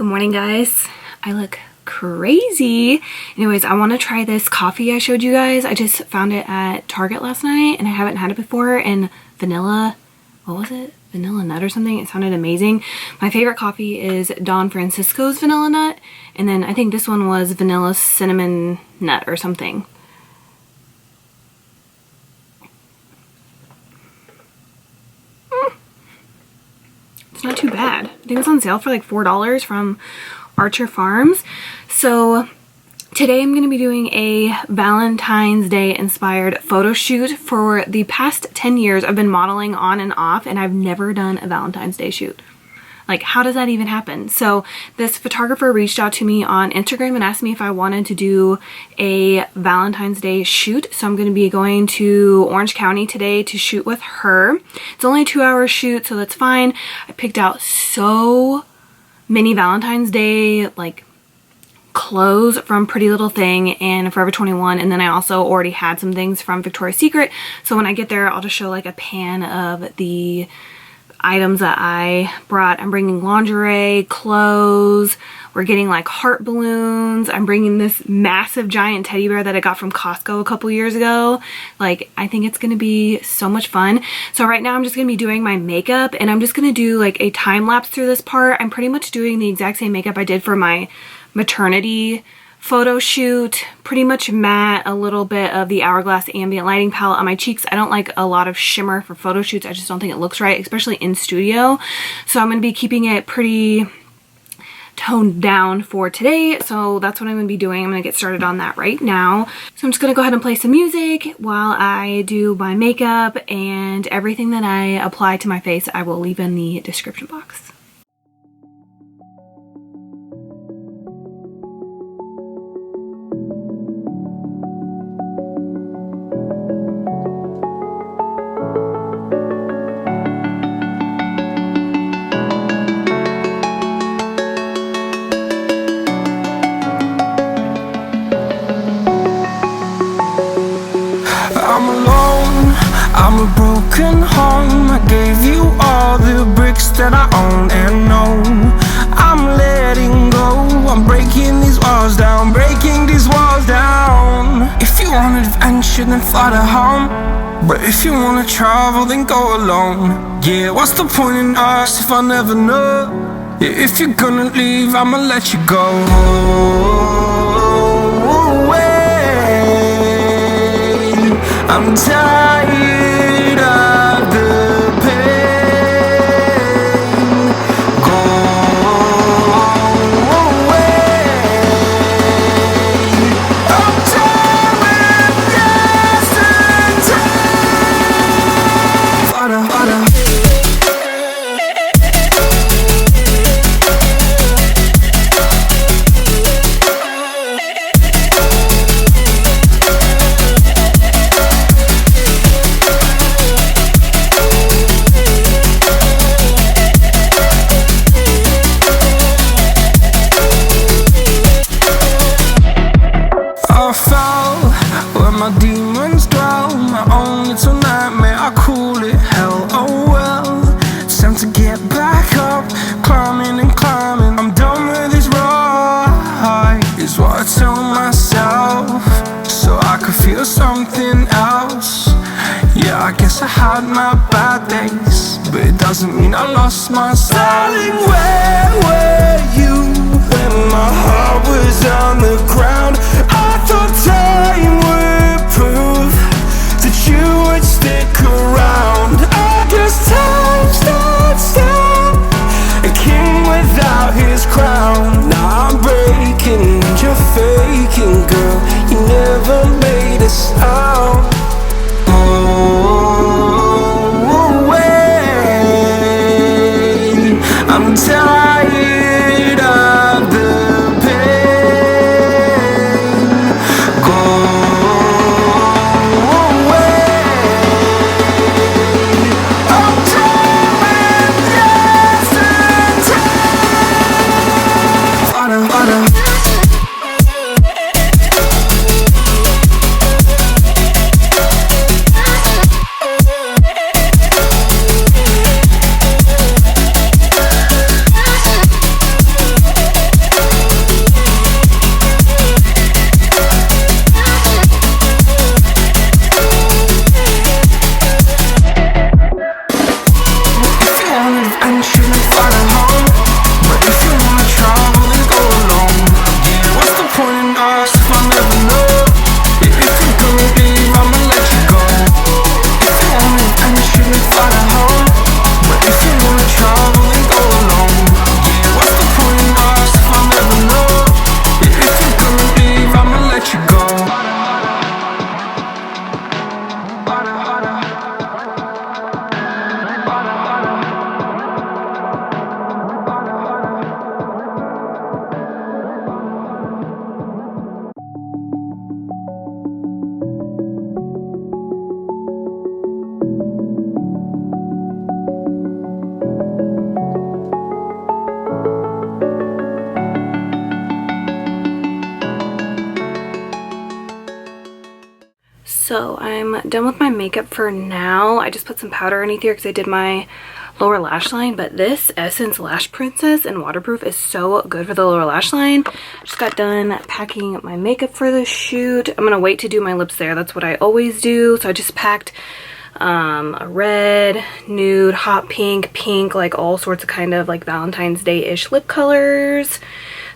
Good morning, guys. I look crazy. Anyways, I want to try this coffee I showed you guys. I just found it at Target last night and I haven't had it before. And vanilla, what was it? Vanilla nut or something. It sounded amazing. My favorite coffee is Don Francisco's vanilla nut. And then I think this one was vanilla cinnamon nut or something. It's not too bad. I think it was on sale for like $4 from Archer Farms. So today I'm going to be doing a Valentine's Day inspired photo shoot. For the past 10 years I've been modeling on and off and I've never done a Valentine's Day shoot. Like, how does that even happen? So this photographer reached out to me on Instagram and asked me if I wanted to do a Valentine's Day shoot. So I'm going to be going to Orange County today to shoot with her. It's only a 2-hour shoot, so that's fine. I picked out so many Valentine's Day like clothes from Pretty Little Thing and Forever 21, and then I also already had some things from Victoria's Secret. So when I get there, I'll just show like a pan of the items that I brought. I'm bringing lingerie, clothes, we're getting like heart balloons. I'm bringing this massive giant teddy bear that I got from Costco a couple years ago. Like, I think it's gonna be so much fun. So right now I'm just gonna be doing my makeup and I'm just gonna do like a time lapse through this part. I'm pretty much doing the exact same makeup I did for my maternity photo shoot. Pretty much matte, a little bit of the Hourglass Ambient lighting palette on my cheeks. I don't like a lot of shimmer for photo shoots. I just don't think it looks right, especially in studio. So I'm going to be keeping it pretty toned down for today. So that's what I'm going to be doing. I'm going to get started on that right now. So I'm just going to go ahead and play some music while I do my makeup, and everything that I apply to my face I will leave in the description box. I'm a broken home. I gave you all the bricks that I own and know. I'm letting go. I'm breaking these walls down, breaking these walls down. If you want adventure, then fly to home. But if you wanna travel, then go alone. Yeah, what's the point in us if I never know? Yeah, if you're gonna leave, I'ma let you go. I'm tired of the pain. Go away. I'm tired with yesterday. Fada, fada. My demons dwell, my own little nightmare, I call it hell, oh well. It's time to get back up, climbing and climbing. I'm done with this ride, is what I tell myself, so I could feel something else. Yeah, I guess I had my bad days, but it doesn't mean I lost my style. Darling, where were you when my heart was on the ground? I thought time would prove that you would stick around. I guess time stood still, a king without his crown. Now I'm breaking and you're faking, girl. You never made a sound. Oh, wait, I'm tired of the pain. Go away. I'm tired with yesterday. Fada, fada. So I'm done with my makeup for now. I just put some powder underneath here because I did my lower lash line, but this Essence Lash Princess and waterproof is so good for the lower lash line. Just got done packing my makeup for the shoot. I'm gonna wait to do my lips there. That's what I always do. So I just packed a red, nude, hot pink, pink, like all sorts of kind of like Valentine's Day-ish lip colors.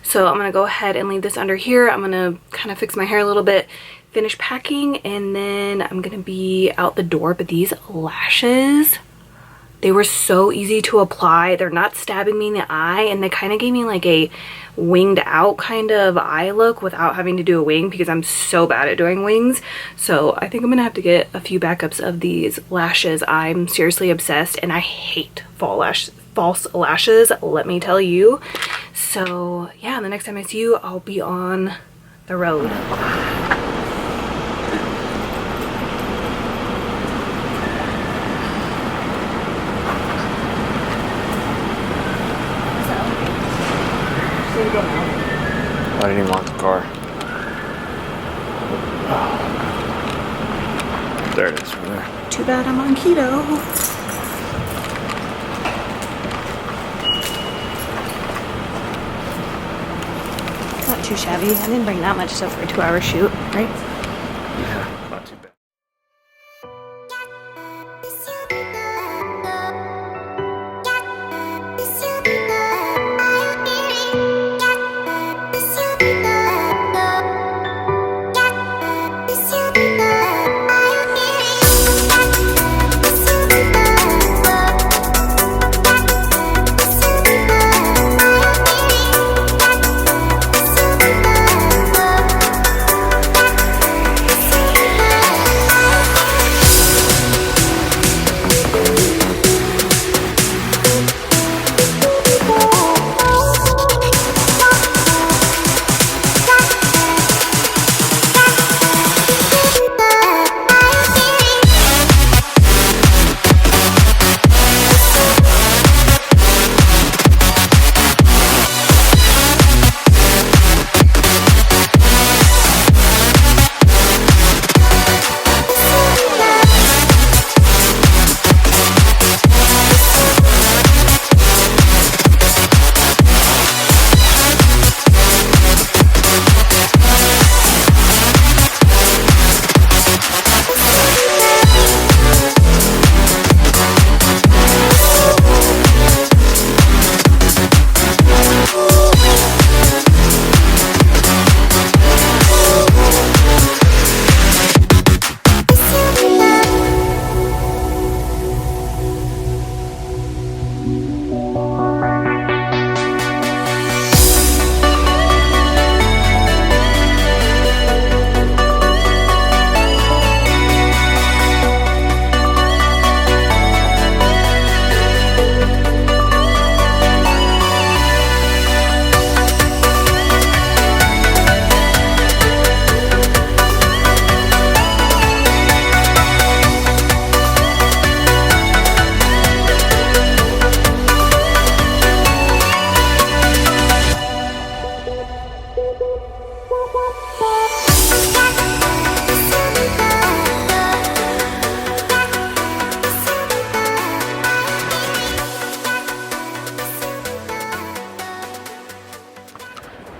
So I'm gonna go ahead and leave this under here. I'm gonna kind of fix my hair a little bit, finish packing, and then I'm gonna be out the door. But these lashes, they were so easy to apply. They're not stabbing me in the eye, and they kind of gave me like a winged out kind of eye look without having to do a wing because I'm so bad at doing wings. So I think I'm gonna have to get a few backups of these lashes. I'm seriously obsessed, and I hate false lashes, let me tell you. So yeah, the next time I see you, I'll be on the road. I didn't even lock the car. There it is, right there. Too bad I'm on keto. Not too shabby. I didn't bring that much stuff for a 2-hour shoot, right? Yeah, not too bad.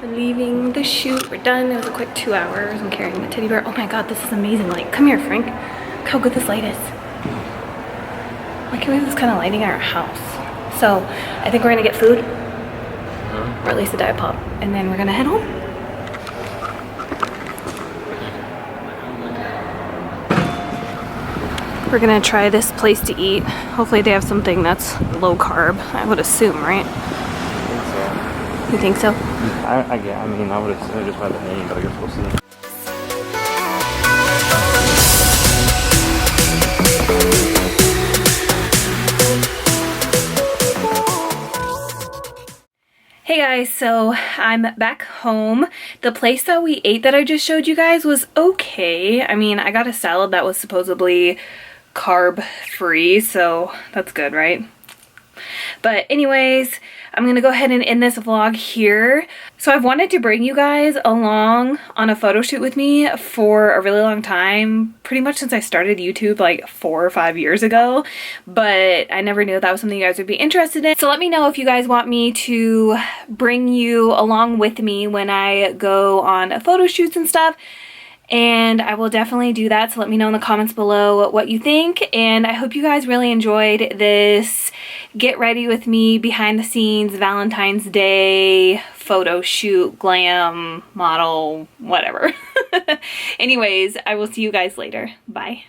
Leaving the shoot. We're done. It was a quick 2 hours. I'm carrying the teddy bear. Oh my god, this is amazing light. Come here, Frank. Look how good this light is. Why can't we have this kind of lighting at our house? So I think we're gonna get food, or at least a Diet Pop, and then we're gonna head home. We're gonna try this place to eat. Hopefully they have something that's low carb. I would assume, right? You think so? I mean, I would assume just by the name, but I guess we'll see. Hey guys, so I'm back home. The place that we ate that I just showed you guys was okay. I mean, I got a salad that was supposedly carb free, so that's good, right? But anyways, I'm gonna go ahead and end this vlog here. So I've wanted to bring you guys along on a photo shoot with me for a really long time, pretty much since I started YouTube like 4 or 5 years ago, but I never knew that was something you guys would be interested in. So let me know if you guys want me to bring you along with me when I go on photo shoots and stuff. And I will definitely do that, so let me know in the comments below what you think. And I hope you guys really enjoyed this get ready with me behind the scenes Valentine's Day photo shoot, glam, model, whatever. Anyways, I will see you guys later. Bye.